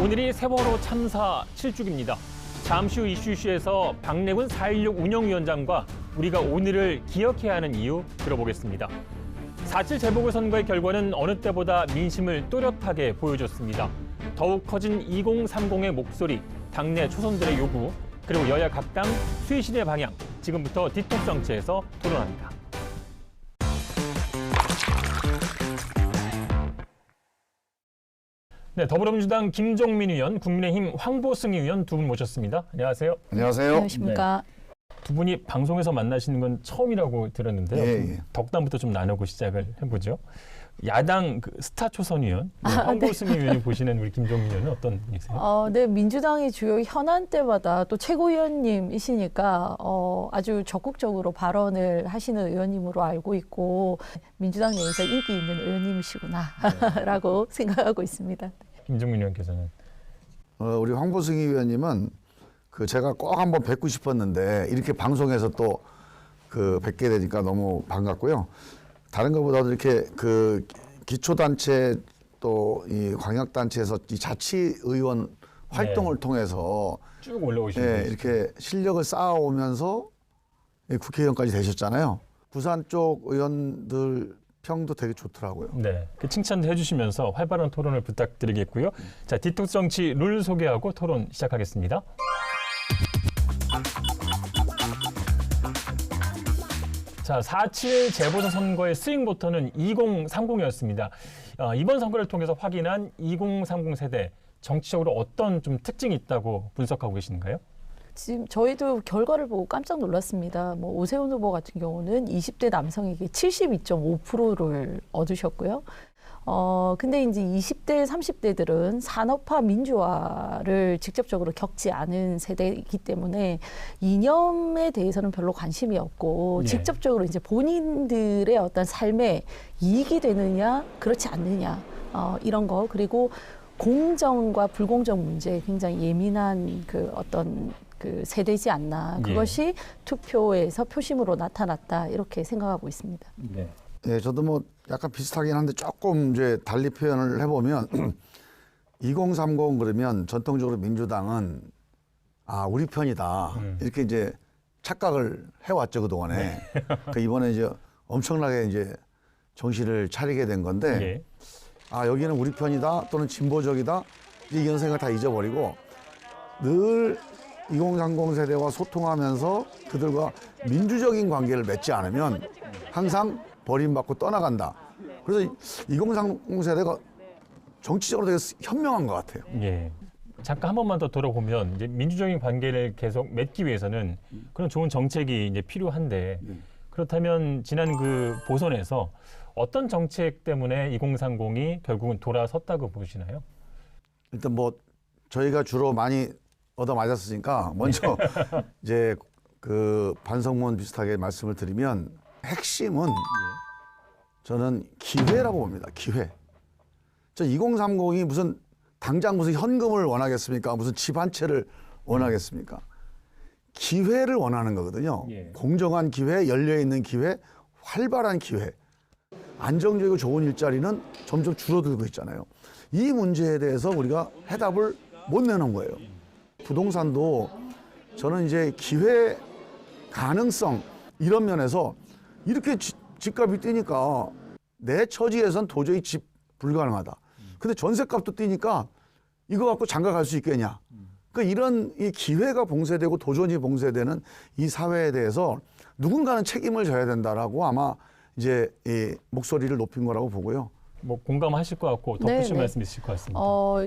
오늘이 세월호 참사 7주기입니다. 잠시 후 이슈에서 박래군 4.16 운영위원장과 우리가 오늘을 기억해야 하는 이유 들어보겠습니다. 4.7 재보궐선거의 결과는 어느 때보다 민심을 또렷하게 보여줬습니다. 더욱 커진 2030의 목소리, 당내 초선들의 요구, 그리고 여야 각 당 수의실의 방향, 지금부터 디톡스 정치에서 토론합니다. 네, 더불어민주당 김종민 의원, 국민의힘 황보승 의원 두 분 모셨습니다. 안녕하세요. 안녕하세요. 안녕하십니까. 네. 두 분이 방송에서 만나시는 건 처음이라고 들었는데요. 예. 덕담부터 좀 나누고 시작을 해보죠. 야당 스타 초선 의원, 황보승 의원이 보시는 우리 김종민 의원은 어떤 분이세요? 네, 민주당의 주요 현안 때마다 또 최고위원님이시니까 아주 적극적으로 발언을 하시는 의원님으로 알고 있고 민주당 내에서 인기 있는 의원님이시구나라고 생각하고 있습니다. 김종민 의원께서는? 우리 황보승 의원님은 제가 꼭 한번 뵙고 싶었는데 이렇게 방송에서 또 뵙게 되니까 너무 반갑고요. 다른 것보다도 이렇게 기초단체 또 이 광역단체에서 이 자치의원 활동을 통해서 쭉 올라오시는 거죠. 이렇게 실력을 쌓아오면서 국회의원까지 되셨잖아요. 부산 쪽 의원들 평도 되게 좋더라고요. 네, 그 칭찬도 해주시면서 활발한 토론을 부탁드리겠고요. 자, 디톡스 정치 룰 소개하고 토론 시작하겠습니다. 자, 4.7 재보궐선거의 스윙 보터는 2030이었습니다. 이번 선거를 통해서 확인한 2030 세대, 정치적으로 어떤 좀 특징이 있다고 분석하고 계신가요? 지금 저희도 결과를 보고 깜짝 놀랐습니다. 오세훈 후보 같은 경우는 20대 남성에게 72.5%를 얻으셨고요. 근데 이제 20대, 30대들은 산업화 민주화를 직접적으로 겪지 않은 세대이기 때문에 이념에 대해서는 별로 관심이 없고 직접적으로 이제 본인들의 어떤 삶에 이익이 되느냐, 그렇지 않느냐, 이런 거. 그리고 공정과 불공정 문제에 굉장히 예민한 어떤 세대지 않나. 그것이 투표에서 표심으로 나타났다. 이렇게 생각하고 있습니다. 네. 예, 저도 약간 비슷하긴 한데 조금 이제 달리 표현을 해보면 2030 그러면 전통적으로 민주당은 우리 편이다 이렇게 이제 착각을 해왔죠 그동안에. 이번에 이제 엄청나게 이제 정신을 차리게 된 건데 여기는 우리 편이다 또는 진보적이다 이런 생각 다 잊어버리고 늘 2030 세대와 소통하면서 그들과 민주적인 관계를 맺지 않으면 항상 버림받고 떠나간다. 그래서 2030 세대가 정치적으로 되게 현명한 것 같아요. 예. 잠깐 한 번만 더 돌아보면 이제 민주적인 관계를 계속 맺기 위해서는 그런 좋은 정책이 이제 필요한데 그렇다면 지난 보선에서 어떤 정책 때문에 2030이 결국은 돌아섰다고 보시나요? 일단 저희가 주로 많이 얻어 맞았으니까 먼저 이제 반성문 비슷하게 말씀을 드리면 핵심은 저는 기회라고 봅니다. 기회. 2030이 무슨 당장 무슨 현금을 원하겠습니까? 무슨 집 한 채를 원하겠습니까? 기회를 원하는 거거든요. 공정한 기회, 열려있는 기회, 활발한 기회. 안정적이고 좋은 일자리는 점점 줄어들고 있잖아요. 이 문제에 대해서 우리가 해답을 못 내놓은 거예요. 부동산도 저는 이제 기회, 가능성 이런 면에서 이렇게 집값이 뛰니까 내 처지에선 도저히 집 불가능하다. 근데 전셋값도 뛰니까 이거 갖고 장가 갈 수 있겠냐. 그러니까 이런 이 기회가 봉쇄되고 도전이 봉쇄되는 이 사회에 대해서 누군가는 책임을 져야 된다라고 아마 이제 이 목소리를 높인 거라고 보고요. 공감하실 것 같고 덧붙일 말씀 있으실 것 같습니다.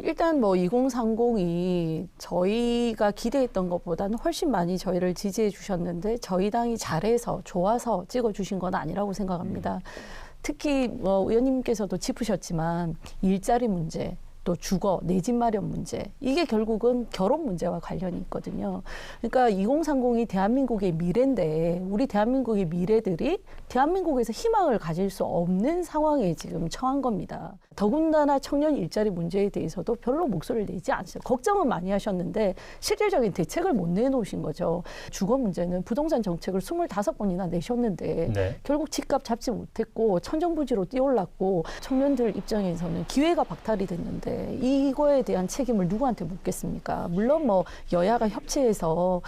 일단 2030이 저희가 기대했던 것보다는 훨씬 많이 저희를 지지해 주셨는데 저희 당이 잘해서 좋아서 찍어주신 건 아니라고 생각합니다. 특히 의원님께서도 짚으셨지만 일자리 문제, 또 주거, 내 집 마련 문제 이게 결국은 결혼 문제와 관련이 있거든요. 그러니까 2030이 대한민국의 미래인데 우리 대한민국의 미래들이 대한민국에서 희망을 가질 수 없는 상황에 지금 처한 겁니다. 더군다나 청년 일자리 문제에 대해서도 별로 목소리를 내지 않으셨어요. 걱정은 많이 하셨는데 실질적인 대책을 못 내놓으신 거죠. 주거 문제는 부동산 정책을 25번이나 내셨는데 결국 집값 잡지 못했고 천정부지로 뛰어올랐고 청년들 입장에서는 기회가 박탈이 됐는데 있는데 이거에 대한 책임을 누구한테 묻겠습니까? 물론 뭐 여야가 협치해서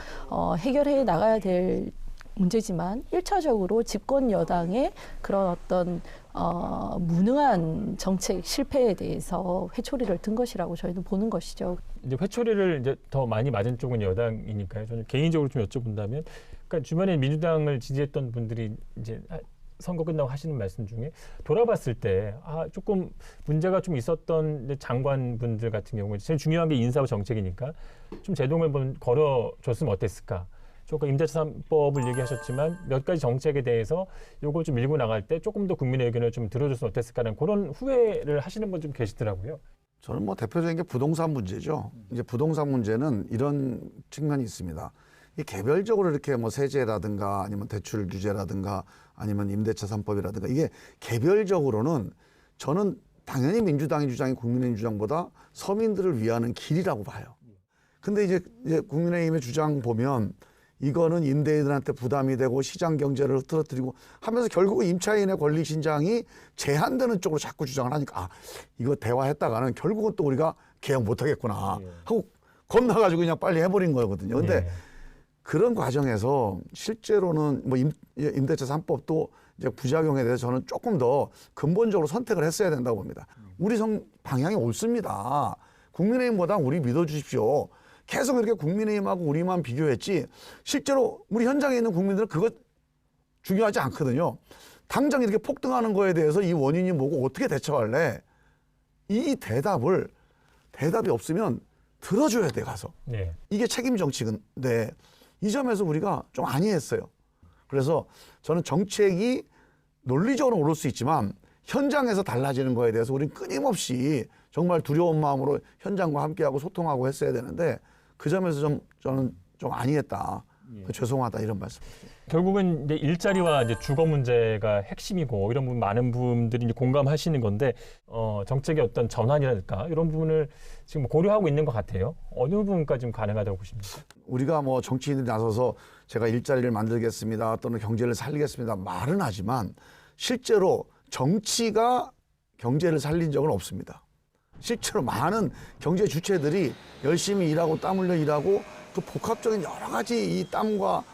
해결해 나가야 될 문제지만 1차적으로 집권 여당의 그런 어떤 무능한 정책 실패에 대해서 회초리를 든 것이라고 저희는 보는 것이죠. 이제 회초리를 이제 더 많이 맞은 쪽은 여당이니까요. 저는 개인적으로 좀 여쭤본다면, 그러니까 주변에 민주당을 지지했던 분들이 이제 선거 끝나고 하시는 말씀 중에 돌아봤을 때 조금 문제가 좀 있었던 장관분들 같은 경우에 제일 중요한 게 인사와 정책이니까 좀 제동을 걸어줬으면 어땠을까? 조금 임대차 3법을 얘기하셨지만 몇 가지 정책에 대해서 요걸 좀 밀고 나갈 때 조금 더 국민의 의견을 좀 들어줬으면 어땠을까라는 그런 후회를 하시는 분 좀 계시더라고요. 저는 뭐 대표적인 게 부동산 문제죠. 이제 부동산 문제는 이런 측면이 있습니다. 이 개별적으로 이렇게 뭐 세제라든가 아니면 대출 규제라든가 아니면 임대차 3법이라든가 이게 개별적으로는 저는 당연히 민주당의 주장이 국민의힘 주장보다 서민들을 위하는 길이라고 봐요. 근데 이제 국민의힘의 주장 보면 이거는 임대인들한테 부담이 되고 시장 경제를 흐트러뜨리고 하면서 결국은 임차인의 권리 신장이 제한되는 쪽으로 자꾸 주장을 하니까 이거 대화했다가는 결국은 또 우리가 개혁 못 하겠구나 하고 겁나가지고 그냥 빨리 해버린 거거든요. 근데 그런 과정에서 실제로는 뭐 임대차 3법도 이제 부작용에 대해서 저는 조금 더 근본적으로 선택을 했어야 된다고 봅니다. 우리 방향이 옳습니다. 국민의힘보다 우리 믿어주십시오. 계속 이렇게 국민의힘하고 우리만 비교했지 실제로 우리 현장에 있는 국민들은 그거 중요하지 않거든요. 당장 이렇게 폭등하는 거에 대해서 이 원인이 뭐고 어떻게 대처할래? 이 대답이 없으면 들어줘야 돼 가서. 네. 이게 책임 정치인데 이 점에서 우리가 좀 안이했어요. 그래서 저는 정책이 논리적으로 오를 수 있지만 현장에서 달라지는 거에 대해서 우리는 끊임없이 정말 두려운 마음으로 현장과 함께하고 소통하고 했어야 되는데 그 점에서 저는 좀 안이했다. 죄송하다 이런 말씀. 결국은 이제 일자리와 이제 주거 문제가 핵심이고 이런 부분 많은 분들이 이제 공감하시는 건데 정책의 어떤 전환이랄까 이런 부분을 지금 고려하고 있는 것 같아요. 어느 부분까지 좀 가능하다고 보십니까? 우리가 뭐 정치인들이 나서서 제가 일자리를 만들겠습니다 또는 경제를 살리겠습니다 말은 하지만 실제로 정치가 경제를 살린 적은 없습니다. 실제로 많은 경제 주체들이 열심히 일하고 땀 흘려 일하고 그 복합적인 여러 가지 이 땀과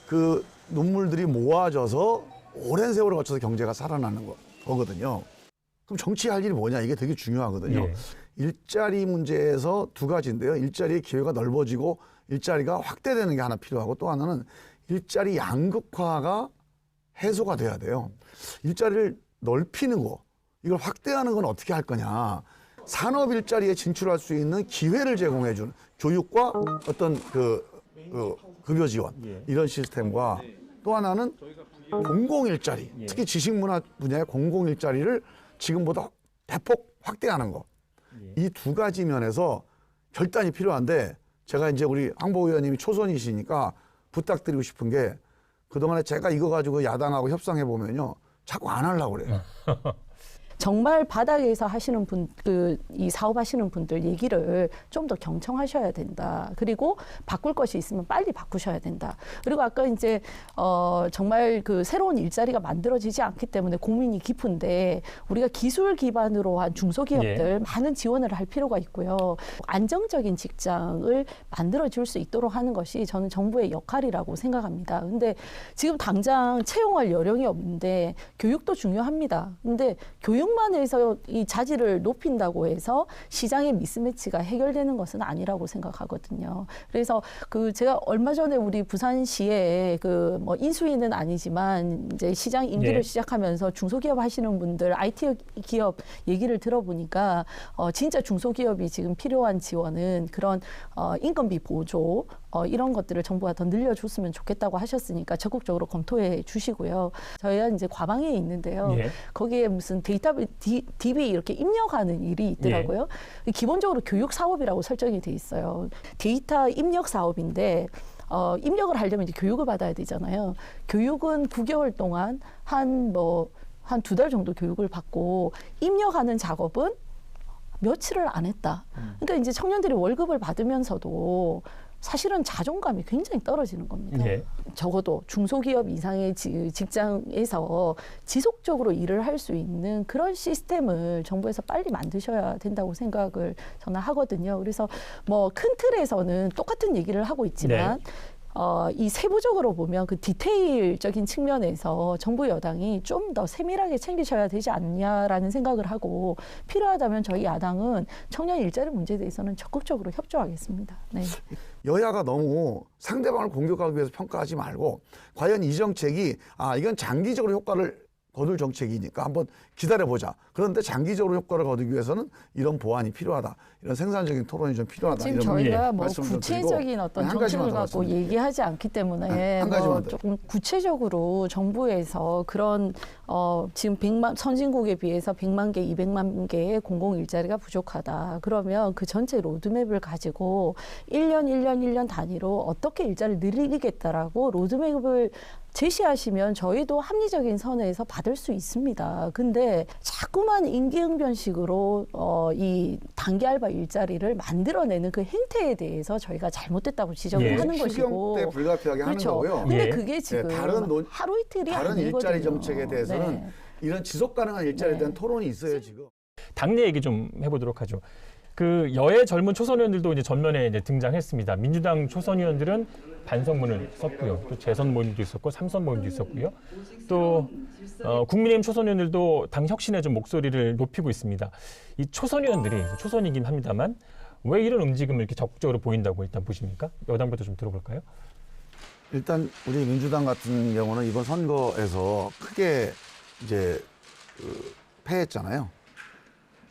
그 눈물들이 모아져서 오랜 세월을 거쳐서 경제가 살아나는 거거든요. 그럼 정치할 일이 뭐냐 이게 되게 중요하거든요. 예. 일자리 문제에서 두 가지인데요. 일자리의 기회가 넓어지고 일자리가 확대되는 게 하나 필요하고 또 하나는 일자리 양극화가 해소가 돼야 돼요. 일자리를 넓히는 거 이걸 확대하는 건 어떻게 할 거냐. 산업 일자리에 진출할 수 있는 기회를 제공해 주는 교육과 어떤 급여 지원 이런 시스템과 또 하나는 공공 일자리 특히 지식문화 분야의 공공 일자리를 지금보다 대폭 확대하는 거. 이 두 가지 면에서 결단이 필요한데 제가 이제 우리 황보 의원님이 초선이시니까 부탁드리고 싶은 게 그동안에 제가 이거 가지고 야당하고 협상해 보면요 자꾸 안 하려고 그래요. 정말 바닥에서 하시는 이 사업하시는 분들 얘기를 좀 더 경청하셔야 된다. 그리고 바꿀 것이 있으면 빨리 바꾸셔야 된다. 그리고 아까 이제 정말 그 새로운 일자리가 만들어지지 않기 때문에 고민이 깊은데 우리가 기술 기반으로 한 중소기업들 많은 지원을 할 필요가 있고요. 안정적인 직장을 만들어줄 수 있도록 하는 것이 저는 정부의 역할이라고 생각합니다. 근데 지금 당장 채용할 여력이 없는데 교육도 중요합니다. 근데 교육만 해서 이 자질을 높인다고 해서 시장의 미스매치가 해결되는 것은 아니라고 생각하거든요. 그래서 제가 얼마 전에 우리 부산시에 뭐 인수위는 아니지만 이제 시장 임기를 시작하면서 중소기업 하시는 분들 IT 기업 얘기를 들어보니까 진짜 중소기업이 지금 필요한 지원은 그런 인건비 보조 이런 것들을 정부가 더 늘려줬으면 좋겠다고 하셨으니까 적극적으로 검토해 주시고요. 저희가 이제 과방에 있는데요. 거기에 무슨 데이터 DB 이렇게 입력하는 일이 있더라고요. 기본적으로 교육 사업이라고 설정이 돼 있어요. 데이터 입력 사업인데 입력을 하려면 이제 교육을 받아야 되잖아요. 교육은 9개월 동안 한 2달 정도 교육을 받고 입력하는 작업은 며칠을 안 했다. 그러니까 이제 청년들이 월급을 받으면서도 사실은 자존감이 굉장히 떨어지는 겁니다. 예. 적어도 중소기업 이상의 직장에서 지속적으로 일을 할 수 있는 그런 시스템을 정부에서 빨리 만드셔야 된다고 생각을 저는 하거든요. 그래서 뭐 큰 틀에서는 똑같은 얘기를 하고 있지만 네. 이 세부적으로 보면 그 디테일적인 측면에서 정부 여당이 좀 더 세밀하게 챙기셔야 되지 않냐라는 생각을 하고 필요하다면 저희 야당은 청년 일자리 문제에 대해서는 적극적으로 협조하겠습니다. 네. 여야가 너무 상대방을 공격하기 위해서 평가하지 말고 과연 이 정책이 이건 장기적으로 효과를 거둘 정책이니까 한번 기다려보자. 그런데 장기적으로 효과를 거두기 위해서는 이런 보완이 필요하다. 이런 생산적인 토론이 좀 필요하다. 지금 이런 저희가 뭐 말씀을 좀 구체적인 드리고 어떤 한 정책을 가지만 더 갖고 말씀드릴게요. 얘기하지 않기 때문에 한 가지만 뭐 더. 조금 구체적으로 정부에서 그런 지금 100만 선진국에 비해서 100만 개, 200만 개의 공공 일자리가 부족하다. 그러면 그 전체 로드맵을 가지고 1년 단위로 어떻게 일자리를 늘리겠다라고 로드맵을 제시하시면 저희도 합리적인 선에서 받을 수 있습니다. 근데 자꾸만 임기응변식으로 이 단기 알바 일자리를 만들어내는 그 행태에 대해서 저희가 잘못됐다고 지적을 예. 하는 추경 것이고. 때 불가피하게 하는 그렇죠. 거고요. 근데 예. 그게 지금 다른 하루 이틀이 다른 아니거든요. 일자리 정책에 대해서는 네. 이런 지속 가능한 일자리에 네. 대한 토론이 있어요 지금. 당내 얘기 좀 해보도록 하죠. 그 여의 젊은 초선 의원들도 이제 전면에 이제 등장했습니다. 민주당 초선 의원들은 반성문을 썼고요. 또 재선 모임도 있었고 삼선 모임도 있었고요. 또 국민의힘 초선 의원들도 당 혁신에 좀 목소리를 높이고 있습니다. 이 초선 의원들이 초선이긴 합니다만 왜 이런 움직임을 이렇게 적극적으로 보인다고 일단 보십니까? 여당부터 좀 들어볼까요? 일단 우리 민주당 같은 경우는 이번 선거에서 크게 이제 패했잖아요.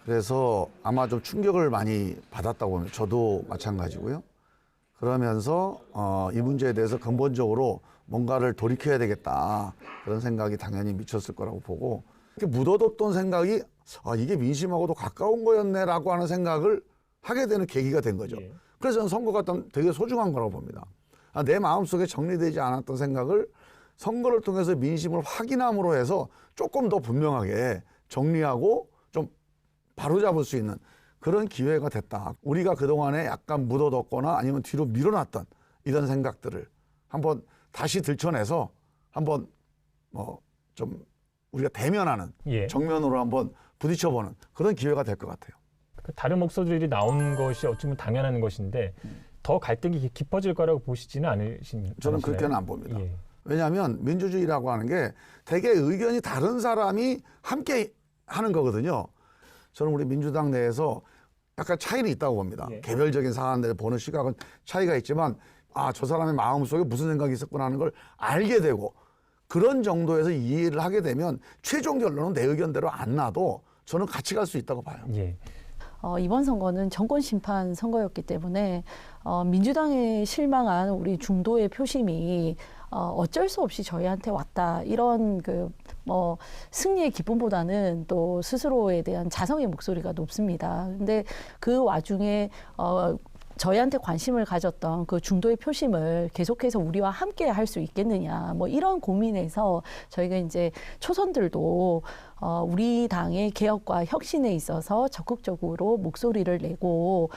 그래서 아마 좀 충격을 많이 받았다고 봅니다. 저도 마찬가지고요. 그러면서 이 문제에 대해서 근본적으로 뭔가를 돌이켜야 되겠다 그런 생각이 당연히 미쳤을 거라고 보고 이렇게 묻어뒀던 생각이 이게 민심하고도 가까운 거였네라고 하는 생각을 하게 되는 계기가 된 거죠. 예. 그래서 저는 선거가 되게 소중한 거라고 봅니다. 내 마음속에 정리되지 않았던 생각을 선거를 통해서 민심을 확인함으로 해서 조금 더 분명하게 정리하고 좀 바로잡을 수 있는 그런 기회가 됐다. 우리가 그동안에 약간 묻어뒀거나 아니면 뒤로 밀어놨던 이런 생각들을 한번 다시 들춰내서 한번 좀 우리가 대면하는 예. 정면으로 한번 부딪혀보는 그런 기회가 될 것 같아요. 다른 목소리들이 나온 것이 어쩌면 당연한 것인데 더 갈등이 깊어질 거라고 보시지는 않으십니까? 저는 그렇게는 안 봅니다. 예. 왜냐하면 민주주의라고 하는 게 되게 의견이 다른 사람이 함께 하는 거거든요. 저는 우리 민주당 내에서 약간 차이는 있다고 봅니다. 예. 개별적인 사안들을 보는 시각은 차이가 있지만 저 사람의 마음속에 무슨 생각이 있었구나 하는 걸 알게 되고 그런 정도에서 이해를 하게 되면 최종 결론은 내 의견대로 안 나도 저는 같이 갈 수 있다고 봐요. 예. 이번 선거는 정권 심판 선거였기 때문에 민주당에 실망한 우리 중도의 표심이 어쩔 수 없이 저희한테 왔다. 이런 승리의 기쁨보다는 또 스스로에 대한 자성의 목소리가 높습니다. 근데 그 와중에 저희한테 관심을 가졌던 그 중도의 표심을 계속해서 우리와 함께 할 수 있겠느냐, 이런 고민에서 저희가 이제 초선들도 우리 당의 개혁과 혁신에 있어서 적극적으로 목소리를 내고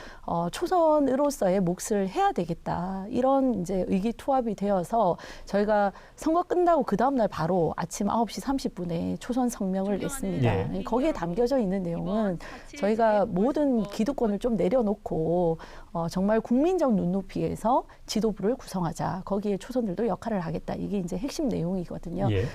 초선으로서의 몫을 해야 되겠다. 이런 이제 의기투합이 되어서 저희가 선거 끝나고 그 다음날 바로 아침 9시 30분에 초선 성명을 냈습니다. 예. 거기에 담겨져 있는 내용은 저희가 모든 기득권을 좀 내려놓고 정말 국민적 눈높이에서 지도부를 구성하자. 거기에 초선들도 역할을 하겠다. 이게 이제 핵심 내용이거든요. 예.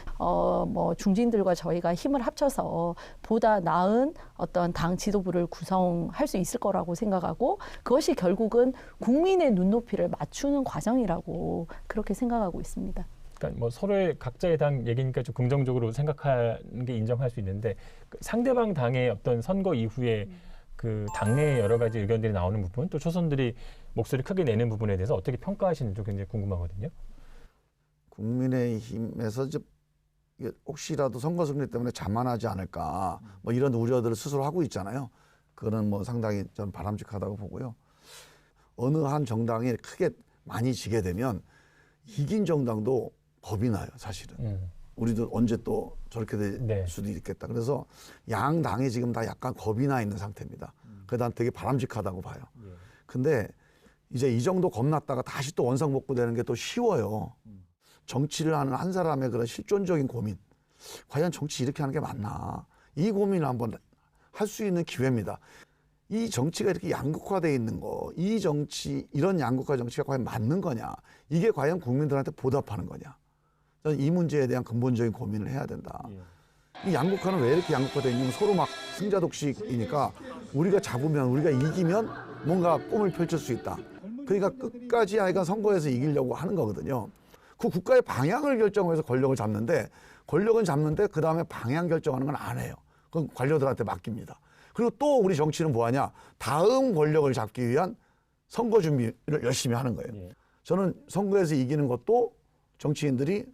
중진들과 저희가 힘을 합쳐서 보다 나은 어떤 당 지도부를 구성할 수 있을 거라고 생각하고 그것이 결국은 국민의 눈높이를 맞추는 과정이라고 그렇게 생각하고 있습니다. 그러니까 서로의 각자의 당 얘기니까 좀 긍정적으로 생각하는 게 인정할 수 있는데 상대방 당의 어떤 선거 이후에 그 당내의 여러 가지 의견들이 나오는 부분 또 초선들이 목소리 크게 내는 부분에 대해서 어떻게 평가하시는지 굉장히 궁금하거든요. 국민의힘에서 이게 혹시라도 선거 승리 때문에 자만하지 않을까 이런 우려들을 스스로 하고 있잖아요. 그거는 상당히 저는 바람직하다고 보고요. 어느 한 정당이 크게 많이 지게 되면 이긴 정당도 겁이 나요, 사실은. 우리도 언제 또 저렇게 될 네. 수도 있겠다. 그래서 양 당이 지금 다 약간 겁이 나 있는 상태입니다. 그래서 난 되게 바람직하다고 봐요. 근데 이제 이 정도 겁났다가 다시 또 원상복구되는 게 또 쉬워요. 정치를 하는 한 사람의 그런 실존적인 고민. 과연 정치 이렇게 하는 게 맞나? 이 고민을 한번 할 수 있는 기회입니다. 이 정치가 이렇게 양극화되어 있는 거, 이 정치, 이런 양극화 정치가 과연 맞는 거냐? 이게 과연 국민들한테 보답하는 거냐? 저는 이 문제에 대한 근본적인 고민을 해야 된다. 이 양극화는 왜 이렇게 양극화되어 있냐면 서로 막 승자독식이니까 우리가 잡으면, 우리가 이기면 뭔가 꿈을 펼칠 수 있다. 그러니까 끝까지 하여간 선거에서 이기려고 하는 거거든요. 그 국가의 방향을 결정해서 권력을 잡는데, 권력은 잡는데 그 다음에 방향 결정하는 건 안 해요. 그건 관료들한테 맡깁니다. 그리고 또 우리 정치는 뭐하냐? 다음 권력을 잡기 위한 선거 준비를 열심히 하는 거예요. 저는 선거에서 이기는 것도 정치인들이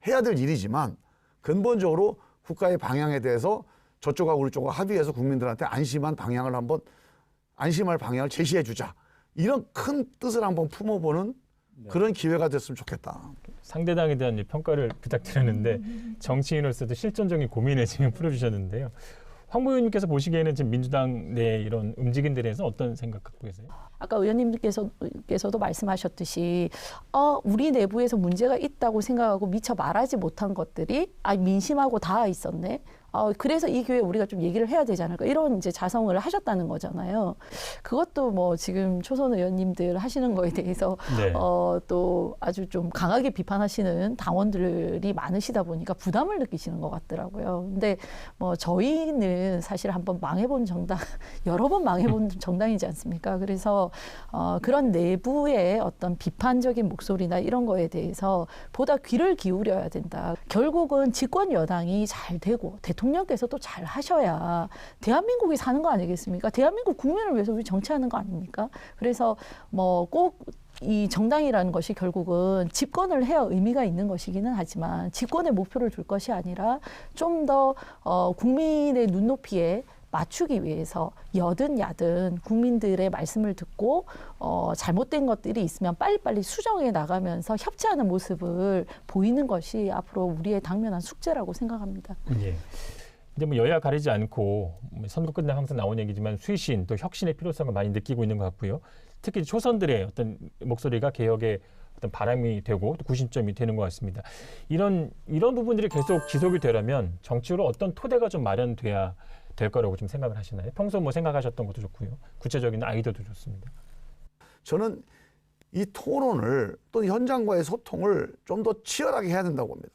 해야 될 일이지만 근본적으로 국가의 방향에 대해서 저쪽하고 우리 쪽하고 합의해서 국민들한테 안심할 방향을 제시해 주자. 이런 큰 뜻을 한번 품어보는 그런 기회가 됐으면 좋겠다. 상대당에 대한 이제 평가를 부탁드렸는데 정치인으로서도 실존적인 고민을 지금 풀어주셨는데요. 황 의원님께서 보시기에는 지금 민주당 내 이런 움직임들에 대해서 어떤 생각 갖고 계세요? 아까 의원님께서도 말씀하셨듯이 우리 내부에서 문제가 있다고 생각하고 미처 말하지 못한 것들이 민심하고 닿아 있었네. 그래서 이 기회에 우리가 좀 얘기를 해야 되지 않을까 이런 이제 자성을 하셨다는 거잖아요. 그것도 뭐 지금 초선 의원님들 하시는 거에 대해서 네. 또 아주 좀 강하게 비판하시는 당원들이 많으시다 보니까 부담을 느끼시는 것 같더라고요. 근데 뭐 저희는 사실 한번 망해본 정당, 여러 번 망해본 정당이지 않습니까? 그래서 그런 내부의 어떤 비판적인 목소리나 이런 거에 대해서 보다 귀를 기울여야 된다. 결국은 집권 여당이 잘 되고 대통령께서도 잘 하셔야 대한민국이 사는 거 아니겠습니까? 대한민국 국민을 위해서 우리 정치하는 거 아닙니까? 그래서 뭐 꼭 이 정당이라는 것이 결국은 집권을 해야 의미가 있는 것이기는 하지만 집권의 목표를 둘 것이 아니라 좀 더 국민의 눈높이에 맞추기 위해서 여든 야든 국민들의 말씀을 듣고 잘못된 것들이 있으면 빨리빨리 수정해 나가면서 협치하는 모습을 보이는 것이 앞으로 우리의 당면한 숙제라고 생각합니다. 예. 이제 뭐 여야 가리지 않고 선거 끝나면 항상 나온 얘기지만 쇄신 또 혁신의 필요성을 많이 느끼고 있는 것 같고요. 특히 초선들의 어떤 목소리가 개혁의 어떤 바람이 되고 또 구심점이 되는 것 같습니다. 이런 부분들이 계속 지속이 되려면 정치로 어떤 토대가 좀 마련돼야 될 거라고 좀 생각을 하시나요? 평소 뭐 생각하셨던 것도 좋고요. 구체적인 아이디어도 좋습니다. 저는 이 토론을 또 현장과의 소통을 좀 더 치열하게 해야 된다고 봅니다.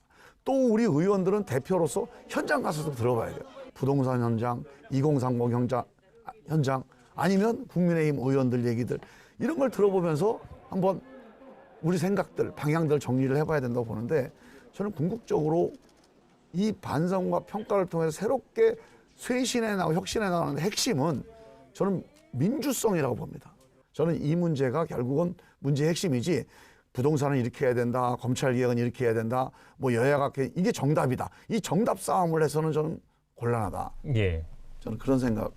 또 우리 의원들은 대표로서 현장 가서도 들어봐야 돼요. 부동산 현장, 2030 현장 아니면 국민의힘 의원들 얘기들 이런 걸 들어보면서 한번 우리 생각들, 방향들 정리를 해봐야 된다고 보는데 저는 궁극적으로 이 반성과 평가를 통해서 새롭게 쇄신해 나가고 혁신해 나가는 핵심은 저는 민주성이라고 봅니다. 저는 이 문제가 결국은 문제의 핵심이지 부동산은 이렇게 해야 된다, 검찰개혁은 이렇게 해야 된다, 뭐 여야가 이게 정답이다. 이 정답 싸움을 해서는 저는 곤란하다. 예. 저는 그런 생각을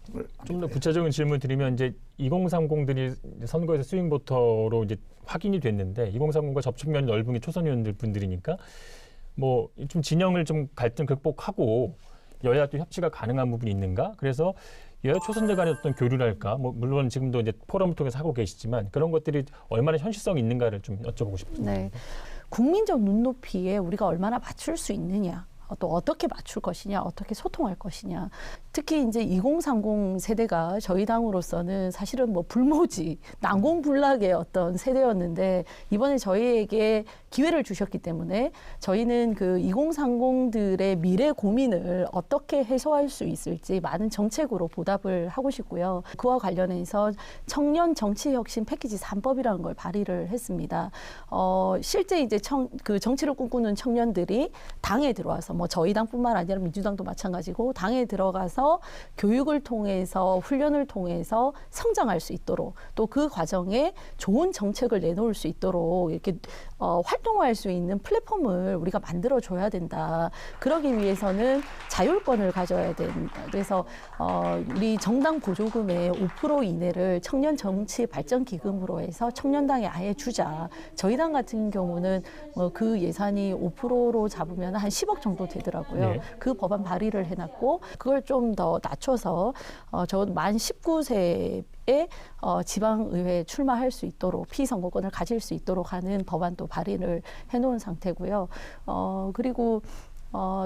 좀 더 구체적인 질문 드리면 이제 2030들이 선거에서 스윙보터로 이제 확인이 됐는데 2030과 접촉면이 넓은 게 초선 의원들 분들이니까 뭐 좀 진영을 좀 갈등 극복하고 여야 또 협치가 가능한 부분이 있는가? 그래서 여야 초선들 간의 어떤 교류랄까? 뭐 물론 지금도 이제 포럼을 통해서 하고 계시지만 그런 것들이 얼마나 현실성이 있는가를 좀 여쭤보고 싶습니다. 네. 국민적 눈높이에 우리가 얼마나 맞출 수 있느냐. 또 어떻게 맞출 것이냐, 어떻게 소통할 것이냐. 특히 이제 2030 세대가 저희 당으로서는 사실은 뭐 불모지, 난공불락의 어떤 세대였는데 이번에 저희에게 기회를 주셨기 때문에 저희는 그 2030들의 미래 고민을 어떻게 해소할 수 있을지 많은 정책으로 보답을 하고 싶고요. 그와 관련해서 청년 정치혁신 패키지 3법이라는 걸 발의를 했습니다. 실제 이제 그 정치를 꿈꾸는 청년들이 당에 들어와서 뭐 저희 당뿐만 아니라 민주당도 마찬가지고 당에 들어가서 교육을 통해서 훈련을 통해서 성장할 수 있도록 또 그 과정에 좋은 정책을 내놓을 수 있도록 이렇게 활동할 수 있는 플랫폼을 우리가 만들어줘야 된다. 그러기 위해서는 자율권을 가져야 된다. 그래서 우리 정당 보조금의 5% 이내를 청년 정치 발전 기금으로 해서 청년당에 아예 주자. 저희 당 같은 경우는 그 예산이 5%로 잡으면 한 10억 정도 되더라고요. 네. 그 법안 발의를 해놨고 그걸 좀 더 낮춰서 저 만 19세 지방의회에 출마할 수 있도록 피선거권을 가질 수 있도록 하는 법안도 발의를 해놓은 상태고요. 그리고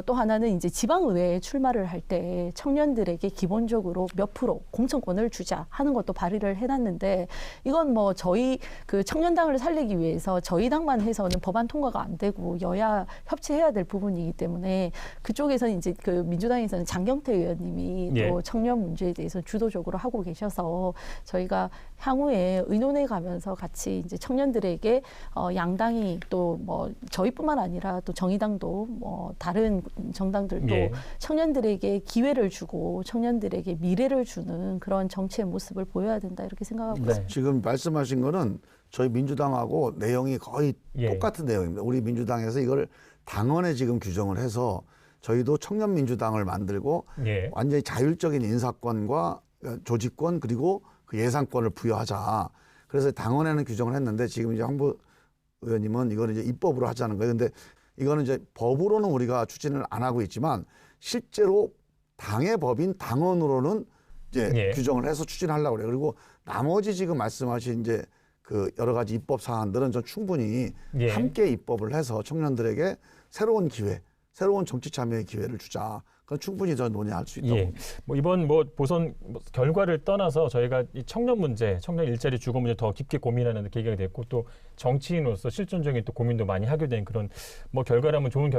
또 하나는 이제 지방의회에 출마를 할 때 청년들에게 기본적으로 몇 프로 공천권을 주자 하는 것도 발의를 해놨는데 이건 뭐 저희 그 청년당을 살리기 위해서 저희 당만 해서는 법안 통과가 안 되고 여야 협치해야 될 부분이기 때문에 그쪽에서는 이제 그 민주당에서는 장경태 의원님이 예. 또 청년 문제에 대해서 주도적으로 하고 계셔서 저희가 향후에 의논해 가면서 같이 이제 청년들에게 양당이 또 뭐 저희뿐만 아니라 또 정의당도 뭐 다른 정당들도 예. 청년들에게 기회를 주고 청년들에게 미래를 주는 그런 정치의 모습을 보여야 된다 이렇게 생각하고 있습니다. 네. 지금 말씀하신 거는 저희 민주당하고 내용이 거의 예. 똑같은 내용입니다. 우리 민주당에서 이걸 당원에 지금 규정을 해서 저희도 청년민주당을 만들고 예. 완전히 자율적인 인사권과 조직권 그리고 그 예산권을 부여하자. 그래서 당원에는 규정을 했는데 지금 이제 황보 의원님은 이거는 이제 입법으로 하자는 거예요. 근데 이거는 이제 법으로는 우리가 추진을 안 하고 있지만 실제로 당의 법인 당원으로는 이제 예. 규정을 해서 추진하려고 그래요. 그리고 나머지 지금 말씀하신 이제 그 여러 가지 입법 사안들은 전 충분히 예. 함께 입법을 해서 청년들에게 새로운 기회, 새로운 정치 참여의 기회를 주자. 그건 충분히 저 논의할 수 있다고. 예. 뭐 이번 보선 결과를 떠나서 저희가 이 청년 문제, 청년 일자리 주거 문제 더 깊게 고민하는 계기가 됐고 또 정치인으로서 실존적인 또 고민도 많이 하게 된 그런 뭐 결과라면 좋은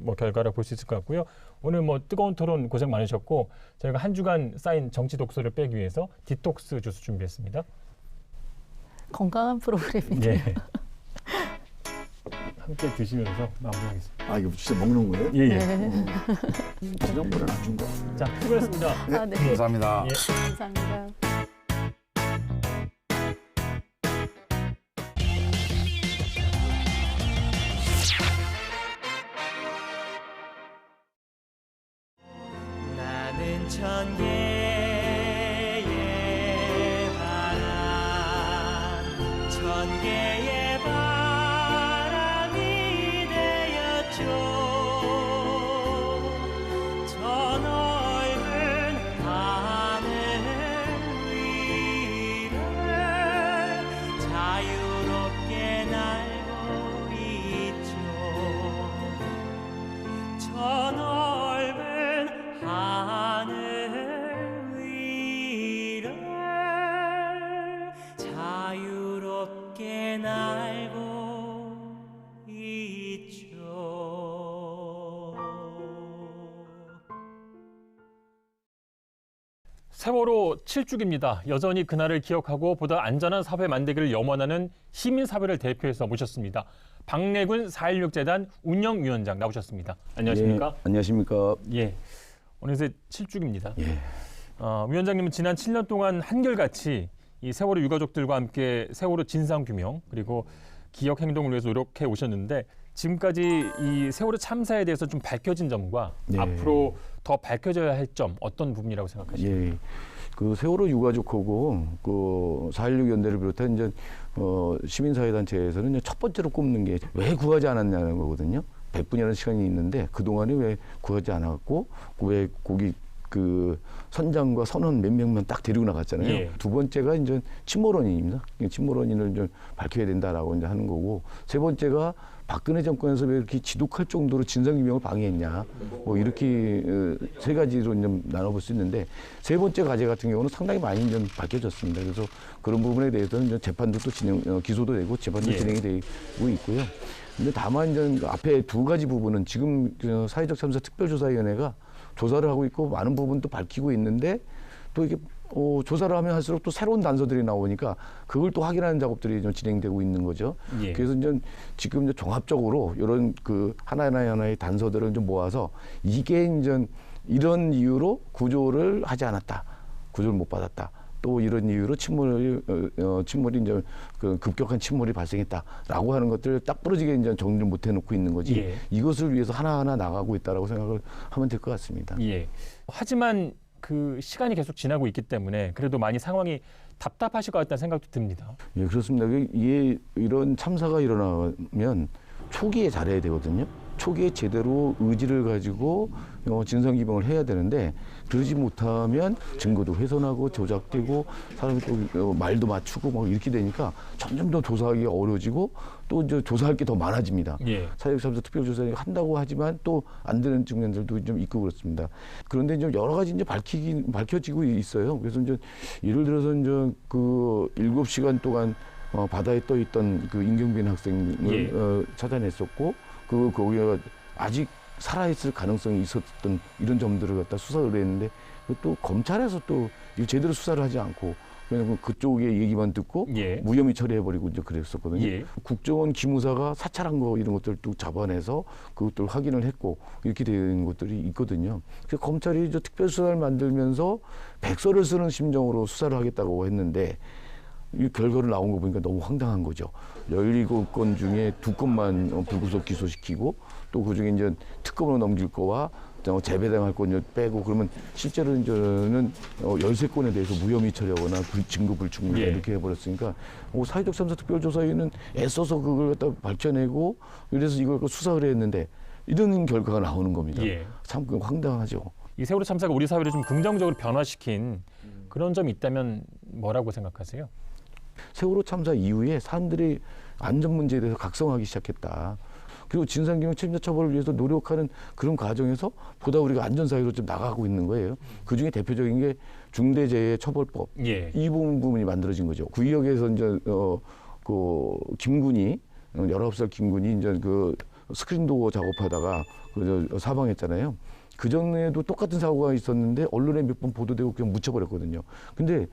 뭐 결과라 볼 수 있을 것 같고요. 오늘 뭐 뜨거운 토론 고생 많으셨고 저희가 한 주간 쌓인 정치 독소를 빼기 위해서 디톡스 주스 준비했습니다. 건강한 프로그램이네요. 예. 함께 드시면서 마무리하겠습니다. 아, 이거 진짜 먹는 거예요? 예, 예. 네. 지난번에 안 준 거. 자, 수고했습니다. 네, 아, 네. 감사합니다. 예. 감사합니다. 나는 천 개의 바람, 천 개의 바람이 되었죠. 저 넓은 하늘 위를 자유롭게 날고 있죠. 저 넓은 하늘 위를 자유롭게 날고 있죠. 세월호 7주기입니다. 여전히 그날을 기억하고 보다 안전한 사회 만들기를 염원하는 시민사회를 대표해서 모셨습니다. 박래군 4.16재단 운영위원장 나오셨습니다. 안녕하십니까? 예, 안녕하십니까? 예. 어느새 7주기입니다. 예. 위원장님은 지난 7년 동안 한결같이 이 세월호 유가족들과 함께 세월호 진상규명 그리고 기억 행동을 위해서 노력해 오셨는데 지금까지 이 세월호 참사에 대해서 좀 밝혀진 점과 네. 앞으로 더 밝혀져야 할 점 어떤 부분이라고 생각하십니까? 예. 그 세월호 유가족하고 그 4.16 연대를 비롯한 이제 시민사회단체에서는 첫 번째로 꼽는 게 왜 구하지 않았냐는 거거든요. 100분이라는 시간이 있는데 그동안에 왜 구하지 않았고 왜 거기 그 선장과 선원 몇 명만 딱 데리고 나갔잖아요. 예. 두 번째가 이제 침몰원인입니다. 침몰원인을 좀 밝혀야 된다라고 이제 하는 거고 세 번째가 박근혜 정권에서 왜 이렇게 지독할 정도로 진상규명을 방해했냐. 뭐 이렇게 세 가지로 좀 나눠볼 수 있는데 세 번째 과제 같은 경우는 상당히 많이 좀 밝혀졌습니다. 그래서 그런 부분에 대해서는 이제 재판도 또 기소도 되고 재판도 예. 진행이 되고 있고요. 근데 다만 이제 앞에 두 가지 부분은 지금 그 사회적 참사 특별조사위원회가 조사를 하고 있고 많은 부분도 밝히고 있는데 또 이게 조사를 하면 할수록 또 새로운 단서들이 나오니까 그걸 또 확인하는 작업들이 좀 진행되고 있는 거죠. 예. 그래서 이제 지금 이제 종합적으로 이런 그 하나하나의 단서들을 좀 모아서 이게 이제 이런 이유로 구조를 하지 않았다, 구조를 못 받았다. 또 이런 이유로 침몰이 이제 그 급격한 침몰이 발생했다라고 하는 것들을 딱 부러지게 이제 정리를 못 해놓고 있는 거지. 예. 이것을 위해서 하나하나 나가고 있다라고 생각을 하면 될 것 같습니다. 예. 하지만 그 시간이 계속 지나고 있기 때문에 그래도 많이 상황이 답답하실 것 같다는 생각도 듭니다. 예, 그렇습니다. 이게 이런 참사가 일어나면 초기에 잘해야 되거든요. 초기에 제대로 의지를 가지고 진상규명을 해야 되는데 그러지 못하면 증거도 훼손하고 조작되고 사람이 또 말도 맞추고 막 이렇게 되니까 점점 더 조사하기가 어려워지고 또 이제 조사할 게 더 많아집니다. 예. 사회적 참사 특별조사를 한다고 하지만 또 안 되는 측면들도 좀 있고 그렇습니다. 그런데 이제 여러 가지 이제 밝혀지고 있어요. 그래서 이제 예를 들어서 이제 그 7시간 동안 바다에 떠 있던 그 임경빈 학생을 찾아냈었고 거기가 아직 살아있을 가능성이 있었던 이런 점들을 갖다 수사를 했는데 또 검찰에서 또 이거 제대로 수사를 하지 않고 그냥 그쪽의 얘기만 듣고 예. 무혐의 처리해버리고 이제 그랬었거든요. 예. 국정원 기무사가 사찰한 거 이런 것들도 잡아내서 그것들 확인을 했고 이렇게 되는 것들이 있거든요. 그래서 검찰이 이제 특별수사를 만들면서 백서를 쓰는 심정으로 수사를 하겠다고 했는데 이 결과로 나온 거 보니까 너무 황당한 거죠. 17건 중에 2건만 불구속 기소시키고 또 그중에 이제 특검으로 넘길 거와 재배당할 건 빼고 그러면 실제로 이제는 13건에 대해서 무혐의 처리하거나 증거 불충분 예. 이렇게 해버렸으니까 사회적 참사 특별조사위는 애써서 그걸 갖다 밝혀내고 이래서 이걸 수사를 했는데 이런 결과가 나오는 겁니다. 예. 참 황당하죠. 이 세월호 참사가 우리 사회를 좀 긍정적으로 변화시킨 그런 점이 있다면 뭐라고 생각하세요? 세월호 참사 이후에 사람들이 안전 문제에 대해서 각성하기 시작했다. 그리고 진상규명 책임자 처벌을 위해서 노력하는 그런 과정에서 보다 우리가 안전사회로 좀 나가고 있는 거예요. 그중에 대표적인 게 중대재해처벌법. 예. 이 부분이 만들어진 거죠. 구의역에서 이제 그 김군이 19살 김군이 이제 그 스크린도어 작업하다가 사망했잖아요. 그 전에도 똑같은 사고가 있었는데 언론에 몇 번 보도되고 그냥 묻혀버렸거든요. 근데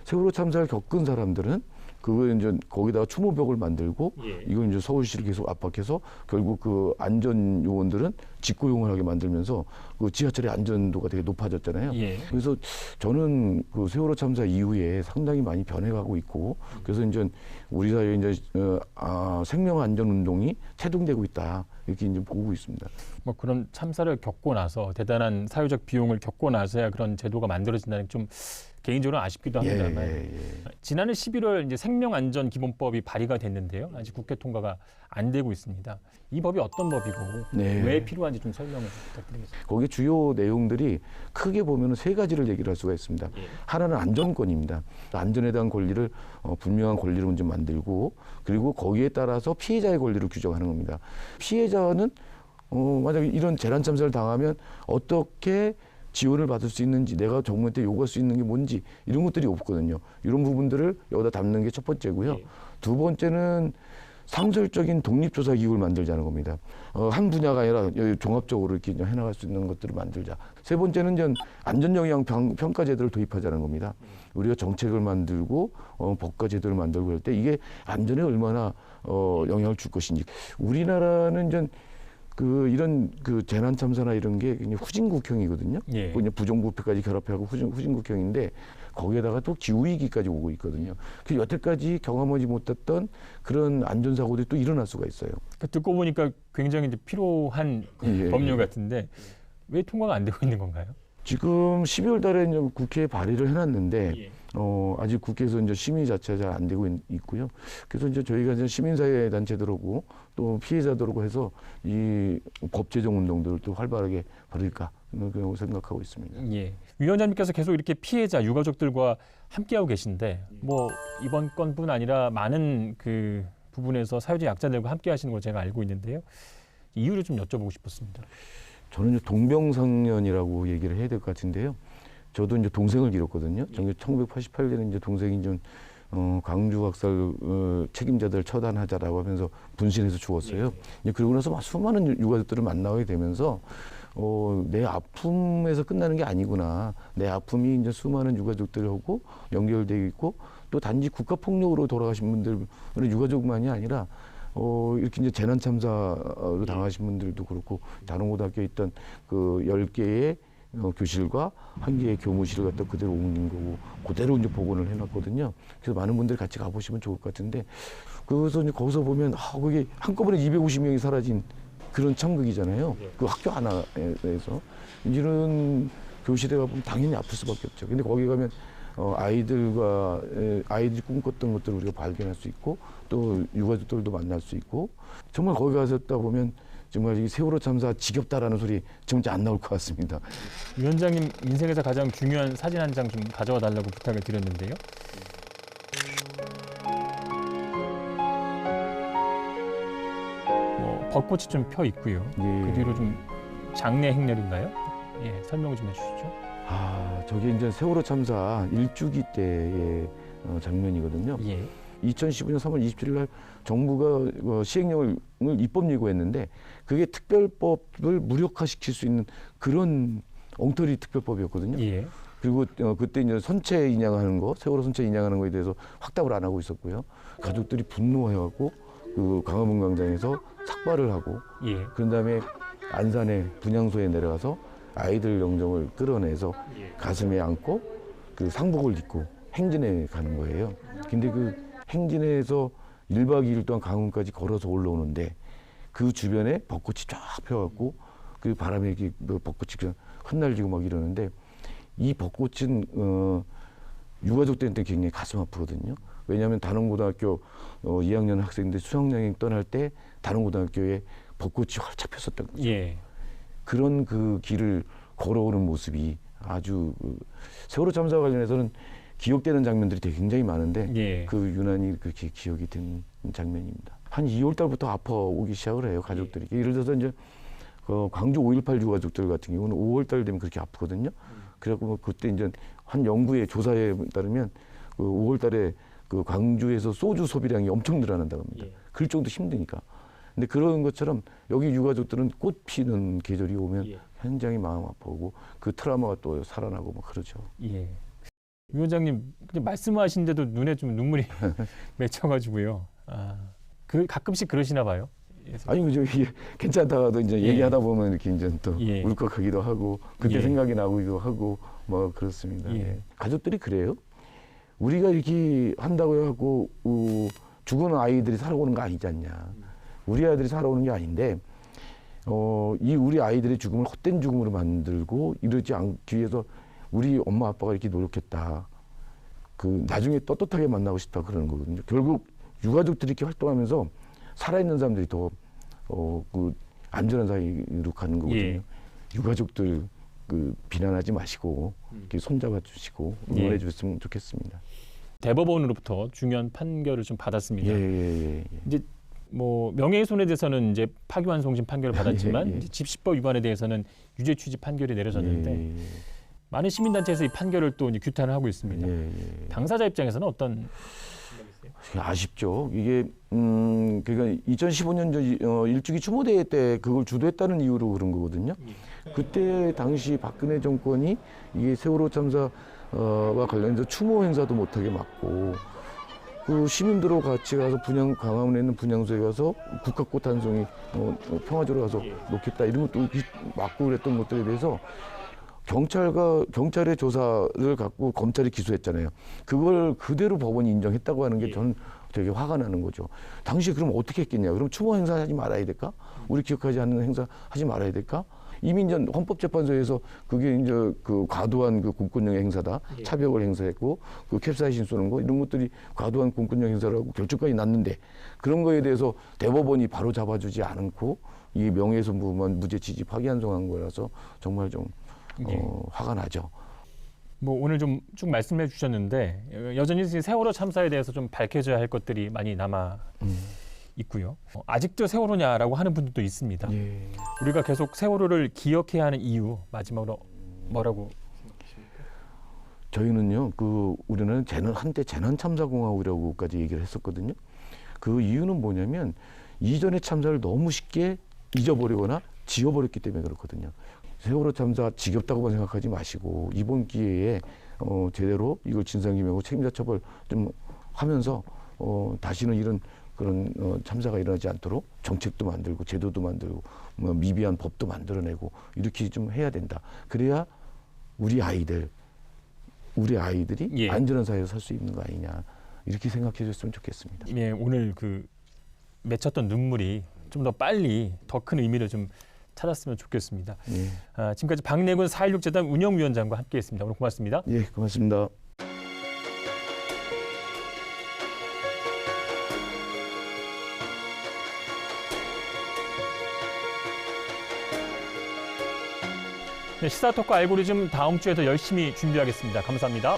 세월호 참사를 겪은 사람들은 그거 이제 거기다가 추모벽을 만들고 예. 이걸 이제 서울시를 계속 압박해서 결국 그 안전 요원들은 직고용을 하게 만들면서 그 지하철의 안전도가 되게 높아졌잖아요. 예. 그래서 저는 그 세월호 참사 이후에 상당히 많이 변해가고 있고 그래서 이제 우리 사회에 이제 생명 안전 운동이 태동되고 있다 이렇게 이제 보고 있습니다. 뭐 그런 참사를 겪고 나서 대단한 사회적 비용을 겪고 나서야 그런 제도가 만들어진다는 게 좀 개인적으로 아쉽기도 합니다만 지난해 11월 이제 생명안전기본법이 발의가 됐는데요. 아직 국회 통과가 안 되고 있습니다. 이 법이 어떤 법이고 네. 왜 필요한지 좀 설명을 부탁드리겠습니다. 거기 주요 내용들이 크게 보면 세 가지를 얘기를 할 수가 있습니다. 예. 하나는 안전권입니다. 안전에 대한 권리를 분명한 권리를 먼저 만들고 그리고 거기에 따라서 피해자의 권리를 규정하는 겁니다. 피해자는 만약에 이런 재난 참사를 당하면 어떻게 지원을 받을 수 있는지 내가 정부한테 요구할 수 있는 게 뭔지 이런 것들이 없거든요. 이런 부분들을 여기다 담는 게 첫 번째고요. 예. 두 번째는 상설적인 독립조사 기구를 만들자는 겁니다. 한 분야가 아니라 종합적으로 이렇게 해나갈 수 있는 것들을 만들자. 세 번째는 이제 안전영향 평가 제도를 도입하자는 겁니다. 우리가 정책을 만들고 법과 제도를 만들고 할 때 이게 안전에 얼마나 영향을 줄 것인지. 우리나라는 이제 이런 재난 참사나 이런 게 그냥 후진국형이거든요. 예. 그냥 부정부패까지 결합하고 후진국형인데 거기에다가 또 기후위기까지 오고 있거든요. 그래서 여태까지 경험하지 못했던 그런 안전사고들이 또 일어날 수가 있어요. 듣고 보니까 굉장히 이제 필요한 예. 법률 같은데 왜 통과가 안 되고 있는 건가요? 지금 12월 달에 이제 국회에 발의를 해놨는데 예. 아직 국회에서 이제 심의 자체가 잘 안 되고 있고요. 그래서 이제 저희가 이제 시민사회 단체들하고 또 피해자들하고 해서 이 법 제정 운동들을 또 활발하게 벌일까 그런 생각하고 있습니다. 예. 위원장님께서 계속 이렇게 피해자 유가족들과 함께하고 계신데 뭐 이번 건뿐 아니라 많은 그 부분에서 사회적 약자들과 함께하시는 걸 제가 알고 있는데요. 이유를 좀 여쭤보고 싶었습니다. 저는 이제 동병상련이라고 얘기를 해야 될 것 같은데요. 저도 이제 동생을 잃었거든요. 1988년에 이제 동생이 좀 광주 학살 책임자들 처단하자라고 하면서 분신해서 죽었어요. 이제 그러고 나서 막 수많은 유가족들을 만나게 되면서 내 아픔에서 끝나는 게 아니구나. 내 아픔이 이제 수많은 유가족들하고 연결되어 있고 또 단지 국가폭력으로 돌아가신 분들은 유가족만이 아니라 이렇게 이제 재난 참사로 당하신 분들도 그렇고 다른 고등학교에 있던 그 10개의 교실과 1개의 교무실을 갖다 그대로 옮긴 거고 그대로 이제 복원을 해놨거든요. 그래서 많은 분들이 같이 가보시면 좋을 것 같은데 그래서 이제 거기서 보면 거기 한꺼번에 250명이 사라진 그런 참극이잖아요. 그 학교 하나에서 이런 교실에 가보면 당연히 아플 수밖에 없죠. 근데 거기 가면 아이들이 꿈꿨던 것들을 우리가 발견할 수 있고 또 유가족들도 만날 수 있고 정말 거기 가서 있다 보면 정말 이 세월호 참사 지겹다라는 소리 진짜 안 나올 것 같습니다. 위원장님 인생에서 가장 중요한 사진 한 장 좀 가져와 달라고 부탁을 드렸는데요. 벚꽃이 좀 펴 있고요. 예. 그 뒤로 좀 장례 행렬인가요? 예, 설명 좀 해주시죠. 저게 이제 세월호 참사 1주기 때의 장면이거든요. 예. 2015년 3월 27일 날 정부가 시행령을 입법 예고했는데 그게 특별법을 무력화시킬 수 있는 그런 엉터리 특별법이었거든요. 예. 그리고 그때 이제 선체 인양하는 거, 세월호 선체 인양하는 거에 대해서 확답을 안 하고 있었고요. 가족들이 분노해갖고 그 광화문 광장에서 삭발을 하고 예. 그런 다음에 안산의 분향소에 내려가서 아이들 영정을 끌어내서 가슴에 안고 그 상복을 입고 행진에 가는 거예요. 근데 그 행진에서 1박 2일 동안 강원까지 걸어서 올라오는데 그 주변에 벚꽃이 쫙 펴갖고 그 바람에 이렇게 벚꽃이 그냥 흩날리고 막 이러는데 이 벚꽃은 유가족들한테 굉장히 가슴 아프거든요. 왜냐하면 단원고등학교 2학년 학생들 수학여행 떠날 때 단원고등학교에 벚꽃이 활짝 폈었던 거죠. 예. 그런 그 길을 걸어오는 모습이 아주 세월호 참사 관련해서는 기억되는 장면들이 되게 굉장히 많은데 예. 그 유난히 그렇게 기억이 되는 장면입니다. 한 2월 달부터 아파오기 시작을 해요, 가족들이. 예를 들어서 이제 광주 5.18 유가족들 같은 경우는 5월 달 되면 그렇게 아프거든요. 그래갖고 뭐 그때 이제 한 연구의 조사에 따르면 그 5월 달에 그 광주에서 소주 소비량이 엄청 늘어난다고 합니다. 예. 그럴 정도 힘드니까. 근데 그런 것처럼 여기 유가족들은 꽃 피는 계절이 오면 예. 굉장히 마음 아프고 그 트라우마가 또 살아나고 막 그러죠. 예. 위원장님 그냥 말씀하신데도 눈에 좀 눈물이 맺혀가지고요. 그 가끔씩 그러시나 봐요. 아니 그죠. 이게 괜찮다가도 이제 예. 얘기하다 보면 이렇게 이제 또 예. 울컥하기도 하고 그때 예. 생각이 나기도 하고 뭐 그렇습니다. 예. 예. 가족들이 그래요. 우리가 이렇게 한다고 해갖고 죽은 아이들이 살아오는 거 아니지 않냐. 우리 아이들이 살아오는 게 아닌데 이 우리 아이들의 죽음을 헛된 죽음으로 만들고 이러지 않기 위해서 우리 엄마 아빠가 이렇게 노력했다. 그 나중에 떳떳하게 만나고 싶다 그러는 거거든요. 결국 유가족들이 이렇게 활동하면서 살아있는 사람들이 더 그 안전한 사이로 가는 거거든요. 예. 유가족들 그 비난하지 마시고 이렇게 손잡아 주시고 응원해 예. 주셨으면 좋겠습니다. 대법원으로부터 중요한 판결을 좀 받았습니다. 예. 이제 뭐 명예훼손에 대해서는 이제 파기환송심 판결을 받았지만 예. 이제 집시법 위반에 대해서는 유죄 취지 판결이 내려졌는데 많은 시민단체에서 이 판결을 또 이제 규탄을 하고 있습니다. 당사자 입장에서는 어떤 아쉽죠. 이게 그러니까 2015년 일주기 추모대회 때 그걸 주도했다는 이유로 그런 거거든요. 그때 당시 박근혜 정권이 이게 세월호 참사와 관련해서 추모 행사도 못하게 막고 그 시민들하고 같이 가서 광화문에 있는 분향소에 가서 국화꽃 한 송이 평화조로 가서 놓겠다 이런 것도 막고 그랬던 것들에 대해서 경찰의 조사를 갖고 검찰이 기소했잖아요. 그걸 그대로 법원이 인정했다고 하는 게 저는 되게 화가 나는 거죠. 당시에 그럼 어떻게 했겠냐? 그럼 추모 행사 하지 말아야 될까? 우리 기억하지 않는 행사 하지 말아야 될까? 이미 이제 헌법재판소에서 그게 이제 그 과도한 그 공권력 행사다. 차벽을 행사했고 그 캡사이신 쏘는 거 이런 것들이 과도한 공권력 행사라고 결정까지 났는데 그런 거에 대해서 대법원이 바로 잡아주지 않고 이 명예훼손 부분만 무죄 취지 파기환송한 거라서 정말 좀 화가 나죠. 뭐 오늘 좀 쭉 말씀해 주셨는데 여전히 세월호 참사에 대해서 좀 밝혀져야 할 것들이 많이 남아 있고요. 아직도 세월호냐라고 하는 분들도 있습니다. 예. 우리가 계속 세월호를 기억해야 하는 이유 마지막으로 뭐라고? 저희는요, 우리는 한때 재난참사공화국이라고까지 얘기를 했었거든요. 그 이유는 뭐냐면 이전의 참사를 너무 쉽게 잊어버리거나 지워버렸기 때문에 그렇거든요. 세월호 참사 지겹다고만 생각하지 마시고 이번 기회에 제대로 이걸 진상규명하고 책임자 처벌 좀 하면서 다시는 이런 그런 참사가 일어나지 않도록 정책도 만들고 제도도 만들고 뭐 미비한 법도 만들어내고 이렇게 좀 해야 된다. 그래야 우리 아이들이 예. 안전한 사회에서 살 수 있는 거 아니냐 이렇게 생각해 줬으면 좋겠습니다. 예, 오늘 그 맺혔던 눈물이 좀 더 빨리 더 큰 의미를 좀 찾았으면 좋겠습니다. 예. 지금까지 박내군 4.16 재단 운영위원장과 함께했습니다. 오늘 고맙습니다. 예, 고맙습니다. 시사토크 알고리즘 다음 주에 더 열심히 준비하겠습니다. 감사합니다.